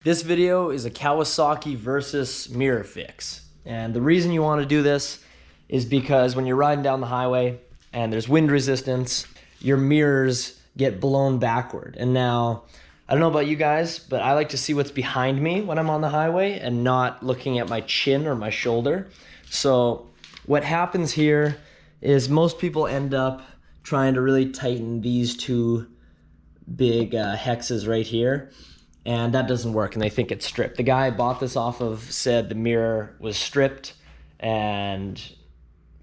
This video is a Kawasaki Versys mirror fix. And the reason you want to do this is because when you're riding down the highway and there's wind resistance, your mirrors get blown backward. And now, I don't know about you guys, but I like to see what's behind me when I'm on the highway and not looking at my chin or my shoulder. So what happens here is most people end up trying to really tighten these two big hexes right here. And that doesn't work, and they think it's stripped. The guy I bought this off of said the mirror was stripped and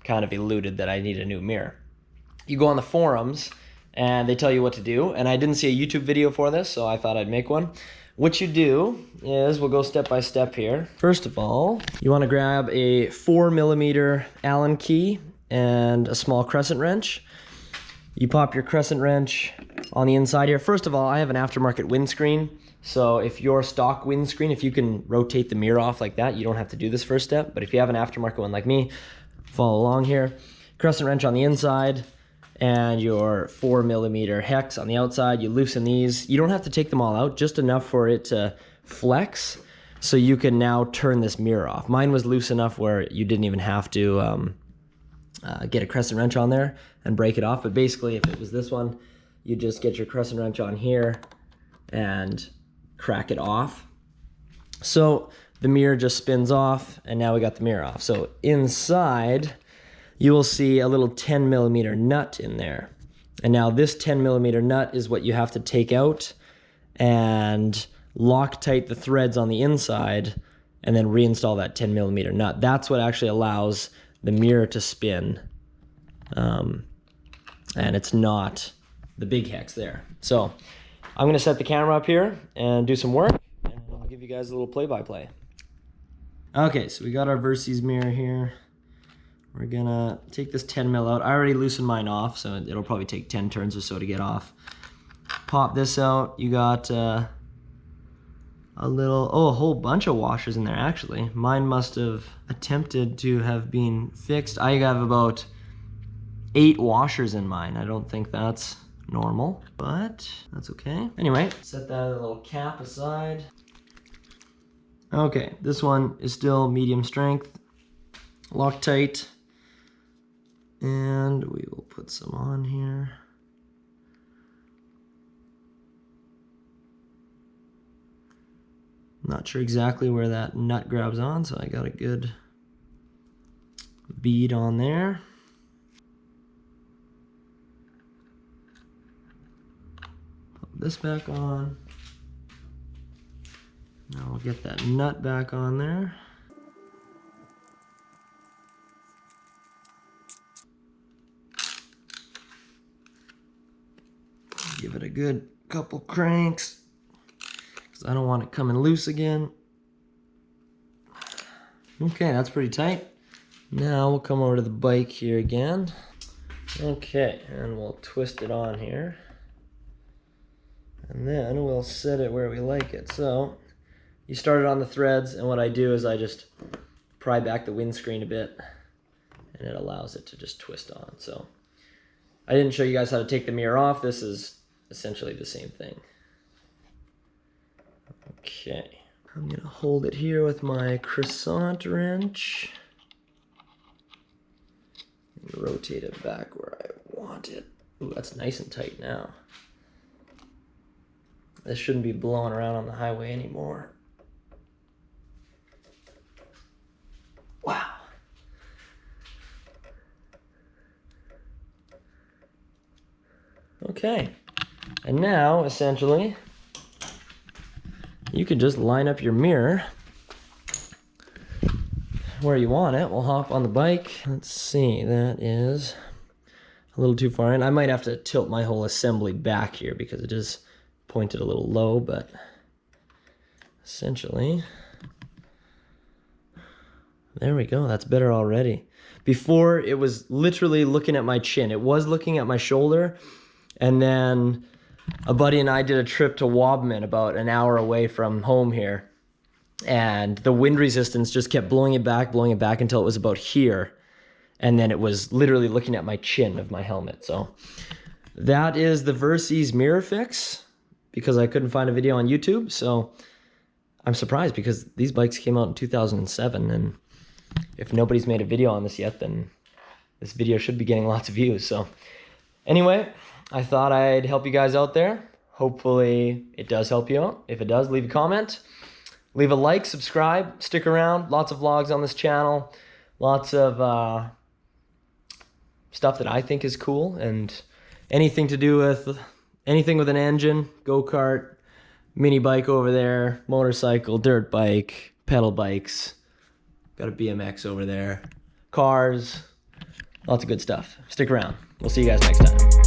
kind of eluded that I need a new mirror. You go on the forums and they tell you what to do, and I didn't see a YouTube video for this, so I thought I'd make one. What you do is, we'll go step by step here. First of all, you want to grab a 4mm Allen key and a small crescent wrench. You pop your crescent wrench on the inside here. First of all, I have an aftermarket windscreen. So if your stock windscreen, if you can rotate the mirror off like that, you don't have to do this first step. But if you have an aftermarket one like me, follow along here. Crescent wrench on the inside and your 4mm hex on the outside. You loosen these. You don't have to take them all out, just enough for it to flex. So you can now turn this mirror off. Mine was loose enough where you didn't even have to get a crescent wrench on there and break it off. But basically, if it was this one, you just get your crescent wrench on here and crack it off. So the mirror just spins off, and now we got the mirror off. So inside, you will see a little 10mm nut in there. And now this 10mm nut is what you have to take out and lock tight the threads on the inside and then reinstall that 10mm nut. That's what actually allows the mirror to spin. And it's not the big hex there. So I'm gonna set the camera up here and do some work, and I'll give you guys a little play-by-play. Okay, so we got our Versys mirror here. We're gonna take this 10mm out. I already loosened mine off, so it'll probably take 10 turns or so to get off. Pop this out. You got a whole bunch of washers in there actually. Mine must have attempted to have been fixed. I have about 8 washers in mine. I don't think that's normal, but that's okay. Anyway, set that little cap aside. Okay, this one is still medium strength, Loctite, and we will put some on here. Not sure exactly where that nut grabs on, so I got a good bead on there. This back on. Now we'll get that nut back on there. Give it a good couple cranks, because I don't want it coming loose again. Okay, that's pretty tight. Now we'll come over to the bike here again. Okay, and we'll twist it on here. And then we'll set it where we like it. So you start it on the threads, and what I do is I just pry back the windscreen a bit, and it allows it to just twist on. So I didn't show you guys how to take the mirror off. This is essentially the same thing. Okay, I'm gonna hold it here with my crescent wrench and rotate it back where I want it. Ooh, that's nice and tight now. This shouldn't be blowing around on the highway anymore. Wow. Okay. And now, essentially, you can just line up your mirror where you want it. We'll hop on the bike. Let's see, that is a little too far in. I might have to tilt my whole assembly back here because it is pointed a little low, but essentially, there we go. That's better already. Before, it was literally looking at my chin. It was looking at my shoulder, and then a buddy and I did a trip to Wobman, about an hour away from home here, and the wind resistance just kept blowing it back until it was about here, and then it was literally looking at my chin of my helmet. So that is the Versys mirror fix, because I couldn't find a video on YouTube. So I'm surprised because these bikes came out in 2007, and if nobody's made a video on this yet, then this video should be getting lots of views. So anyway, I thought I'd help you guys out there. Hopefully it does help you out. If it does, leave a comment, leave a like, subscribe, stick around. Lots of vlogs on this channel, lots of stuff that I think is cool, and anything to do with anything with an engine, go-kart, mini bike over there, motorcycle, dirt bike, pedal bikes, got a BMX over there, cars, lots of good stuff. Stick around. We'll see you guys next time.